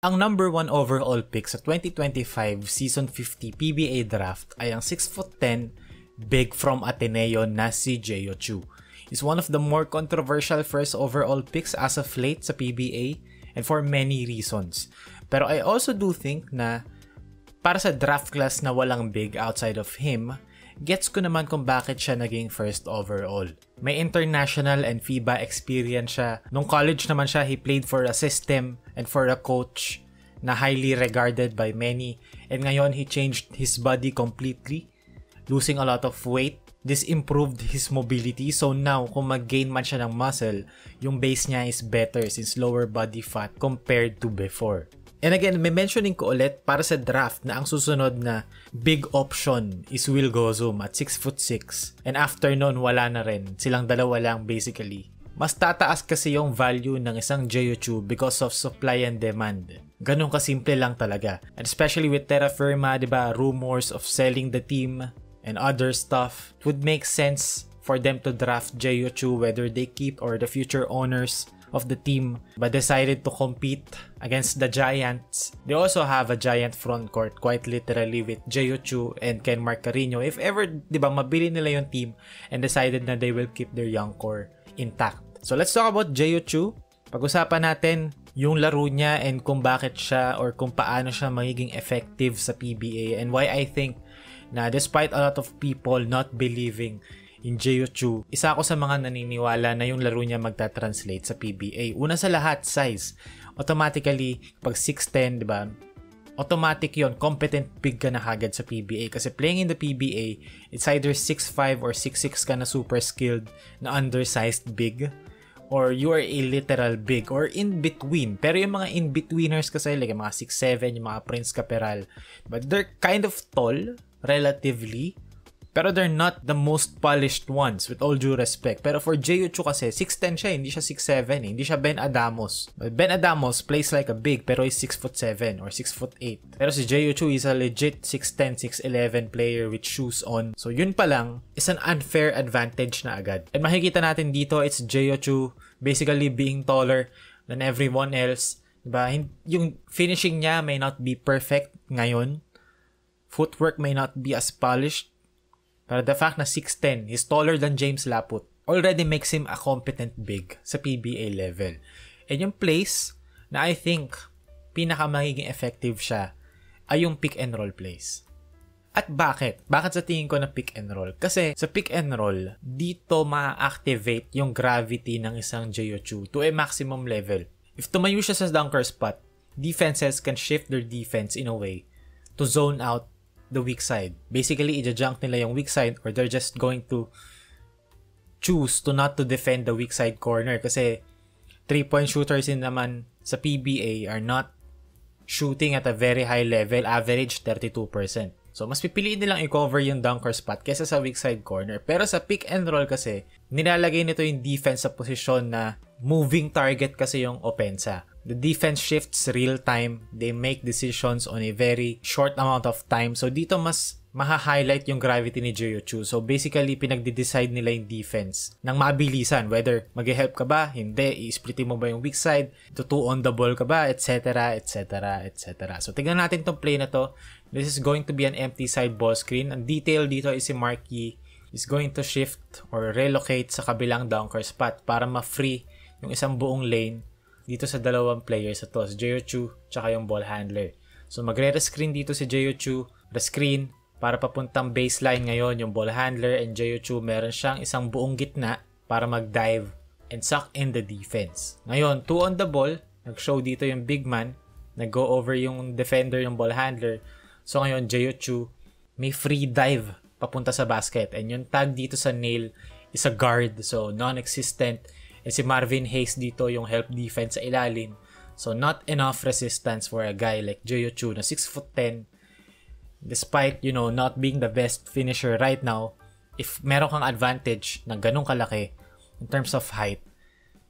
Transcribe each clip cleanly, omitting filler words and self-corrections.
Ang number 1 overall pick sa 2025 Season 50 PBA Draft ay ang 6'10" big from Ateneo na si Jeyo Chu. He's one of the more controversial first overall picks as of late sa PBA and for many reasons. Pero I also do think na para sa draft class na walang big outside of him, gets ko naman kung bakit siya naging first overall. May international and FIBA experience siya. Nung college naman siya, he played for a system and for a coach na highly regarded by many. And ngayon, he changed his body completely, losing a lot of weight. This improved his mobility. So now, kung mag-gain man siya ng muscle, yung base niya is better since lower body fat compared to before. And again, may mentioning ko ulit para sa draft na ang susunod na big option is Will Gozum at 6'6". And after nun, wala na rin. Silang dalawa lang basically. Mas tataas kasi yung value ng isang Jeyo Chu because of supply and demand. Ganun kasimple lang talaga. And especially with Terra Firma, diba, rumors of selling the team and other stuff, it would make sense for them to draft Jeyo Chu whether they keep or the future owners of the team but decided to compete against the Giants. They also have a giant frontcourt quite literally with Jeyo Chu and Ken Marcarino. If ever, diba, mabili nila yung team and decided na they will keep their young core intact. So let's talk about Jeyo Chu. Pag-usapan natin yung laro niya and kung bakit siya or kung paano siya magiging effective sa PBA and why I think na despite a lot of people not believing in Jeyo Chu, isa ako sa mga naniniwala na yung laro niya magta-translate sa PBA. Una sa lahat, size. Automatically, pag 6'10", diba? Automatic yon, competent big ka na kagad sa PBA. Kasi playing in the PBA, it's either 6'5" or 6'6" ka na super skilled na undersized big, or you are a literal big, or in between. Pero yung mga in-betweeners kasi, like yung mga 6'7", yung mga Prince Caperal, but they're kind of tall, relatively, pero they're not the most polished ones, with all due respect. Pero for Jeyo Chu kasi, 6'10" siya, hindi siya 6'7", hindi siya Ben Adamos. Ben Adamos plays like a big, pero is 6'7" or 6'8". Pero si Jeyo Chu is a legit 6'10", 6'11" player with shoes on. So yun pa lang, is an unfair advantage na agad. And makikita natin dito, it's Jeyo Chu basically being taller than everyone else. Diba? Yung finishing niya may not be perfect ngayon. Footwork may not be as polished. Pero the fact na 6'10", he's taller than James Laput, already makes him a competent big sa PBA level. And yung place na I think pinaka magiging effective siya ay yung pick and roll plays. At bakit? Bakit sa tingin ko na pick and roll? Kasi sa pick and roll, dito ma-activate yung gravity ng isang Jeyo Chu to a maximum level. If tumayo siya sa dunker spot, defenses can shift their defense in a way to zone out the weak side. Basically, i-junk nila yung weak side or they're just going to choose to not to defend the weak side corner kasi 3-point shooters din naman sa PBA are not shooting at a very high level, average 32%. So, mas pipiliin nilang i-cover yung dunker spot kaysa sa weak side corner. Pero sa pick and roll kasi, nilalagay nito yung defense sa posisyon na moving target kasi yung opensa. The defense shifts real time. They make decisions on a very short amount of time. So, dito mas maha-highlight yung gravity ni Jeyo Chu. So, basically, pinagde-decide nila yung defense ng mabilisan. Whether mag-help ka ba, hindi, i-splitin mo ba yung weak side, to on the ball ka ba, etc., etc., etc. So, tignan natin tong play na to. This is going to be an empty side ball screen. Ang detail dito is si Mark Yee is going to shift or relocate sa kabilang dunker spot para ma-free yung isang buong lane dito sa dalawang players ito, si Jeyo Chu tsaka yung ball handler. So magre-rescreen dito si Jeyo Chu, rescreen para papuntang baseline ngayon yung ball handler, and Jeyo Chu meron siyang isang buong gitna para mag-dive and suck in the defense. Ngayon, 2 on the ball, nag-show dito yung big man, nag-go over yung defender, yung ball handler. So ngayon, Jeyo Chu may free dive papunta sa basket, and yung tag dito sa nail is a guard, so non-existent. And si Marvin Hayes dito yung help defense sa ilalim. So, not enough resistance for a guy like Jeyo Chu na 6'10". Despite, not being the best finisher right now, if meron kang advantage na ganun kalaki in terms of height,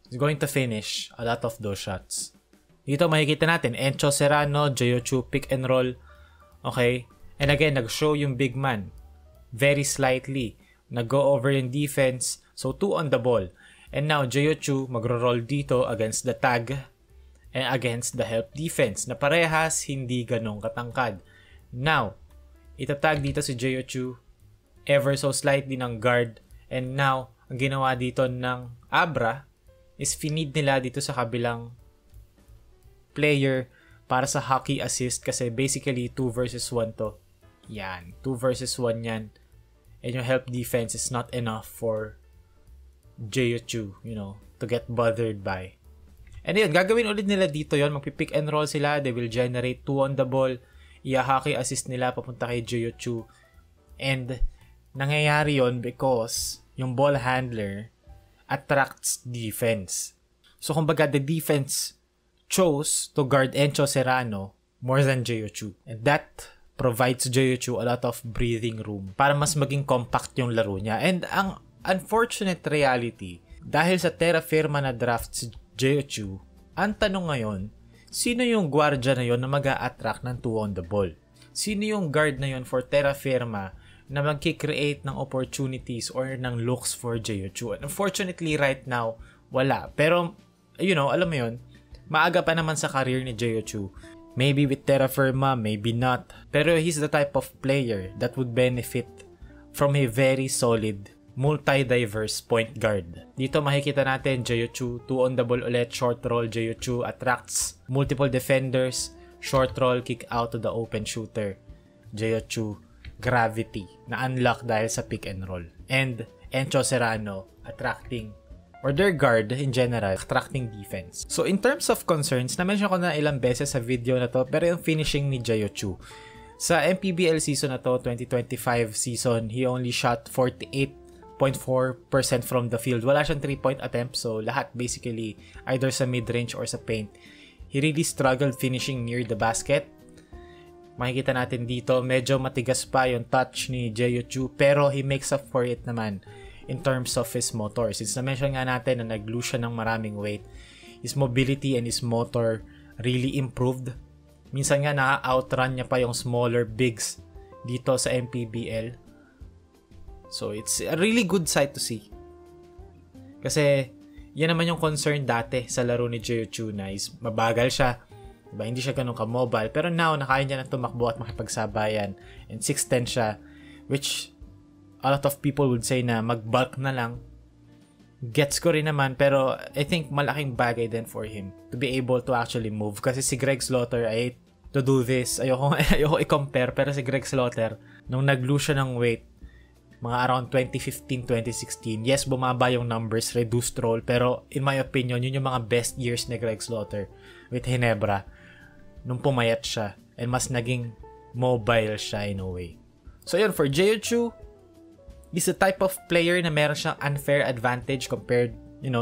he's going to finish a lot of those shots. Dito makikita natin, Encho Serrano, Jeyo Chu, pick and roll. Okay? And again, nag-show yung big man. Very slightly. Nag-go over yung defense. So, 2 on the ball. And now, Jeyo Chu magro-roll dito against the tag. and against the help defense na parehas hindi ganong katangkad. Now, itatag dito si Jeochu ever so slightly ng guard, and now, ang ginawa dito ng Abra is finid nila dito sa kabilang player para sa hockey assist kasi basically 2 versus 1 to. Yan, 2 versus 1 yan. And yung help defense is not enough for Jeochu, to get bothered by. And yun, gagawin ulit nila dito yon, magpipick and roll sila, they will generate 2 on the ball, i-hockey assist nila papunta kay Jeochu. And nangyayari yon because yung ball handler attracts defense. So kumbaga the defense chose to guard Encho Serrano more than Jeochu. And that provides Jeochu a lot of breathing room para mas maging compact yung laro niya. And ang unfortunate reality, dahil sa terra firma na draft si Jeochu, ang tanong ngayon, sino yung guardia na yon na mag-a-attract ng 2 on the ball? Sino yung guard na yon for terra firma na magki-create ng opportunities or ng looks for Jeochu? And unfortunately, right now, wala. Pero, alam mo yun, maaga pa naman sa career ni Jeochu. Maybe with terra firma, maybe not. Pero he's the type of player that would benefit from a very solid, multi-diverse point guard. Dito makikita natin Jeochu, 2 on the ball ulit, short roll. Jeochu attracts multiple defenders, short roll, kick out to the open shooter. Jeochu, gravity, na-unlock dahil sa pick and roll. And Encho Serrano attracting, or their guard in general, attracting defense. So in terms of concerns, na-mention ko na ilang beses sa video na to, pero yung finishing ni Jeochu, sa MPBL season na to, 2025 season, he only shot 48.4% from the field. Wala siyang 3-point attempt, so lahat basically either sa mid-range or sa paint. He really struggled finishing near the basket. Makikita natin dito, medyo matigas pa yung touch ni Jeochu, pero he makes up for it naman in terms of his motor. Since na-mention nga natin na nag-lose siya ng maraming weight, his mobility and his motor really improved. Minsan nga na-outrun niya pa yung smaller bigs dito sa MPBL. So it's a really good sight to see. Kasi yan naman yung concern dati sa laro ni Jeochu na is mabagal siya. Diba? Hindi siya ganun ka-mobile. Pero now, nakaya niya na tumakbo at makipagsabayan. And 6'10 siya, which a lot of people would say na mag-bulk na lang. Gets ko rin naman, pero I think malaking bagay din for him to be able to actually move. Kasi si Greg Slaughter, I hate to do this. Ayoko i-compare, pero si Greg Slaughter, nung nag-lose siya ng weight, mga around 2015-2016, yes, bumaba yung numbers, reduced role, pero in my opinion, yun yung mga best years ni Greg Slaughter with Ginebra nung pumayat siya and mas naging mobile siya in a way. So yun, for Jeochu, he's the type of player na meron siyang unfair advantage compared,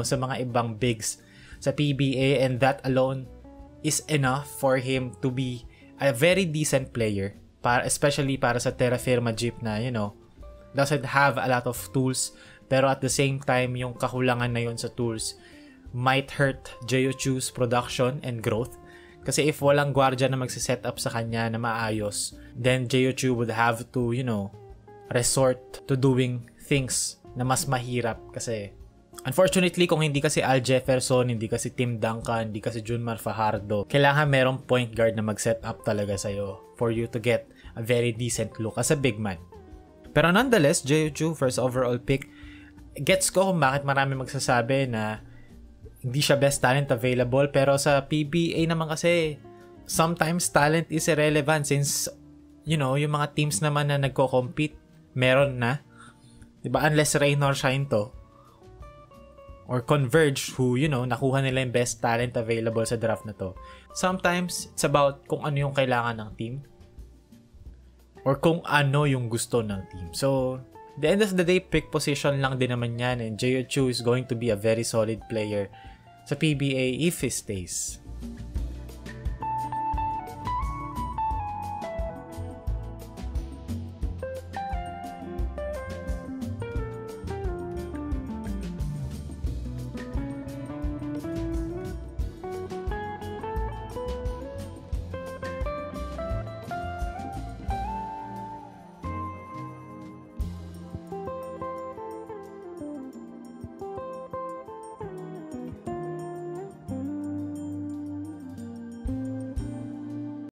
sa mga ibang bigs sa PBA, and that alone is enough for him to be a very decent player, especially para sa terra firma jeep na, doesn't have a lot of tools, pero at the same time, yung kakulangan na yun sa tools might hurt Jeochu's production and growth. Kasi if walang guardia na magsiset up sa kanya na maayos, then Jeochu would have to, resort to doing things na mas mahirap. Kasi unfortunately, kung hindi kasi Al Jefferson, hindi kasi Tim Duncan, hindi kasi Junmar Fajardo, kailangan merong point guard na mag-set up talaga sa'yo for you to get a very decent look as a big man. Pero nonetheless, Jeochu, first overall pick, gets ko kung bakit marami magsasabi na hindi siya best talent available, pero sa PBA naman kasi sometimes talent is irrelevant since, yung mga teams naman na nagko-compete, meron na. Diba? Unless rain or shine to. Or Converge, who, nakuha nila yung best talent available sa draft na to. Sometimes, it's about kung ano yung kailangan ng team. Or kung ano yung gusto ng team. So, the end of the day, pick position lang din naman yan. And Jeochu is going to be a very solid player sa PBA if he stays.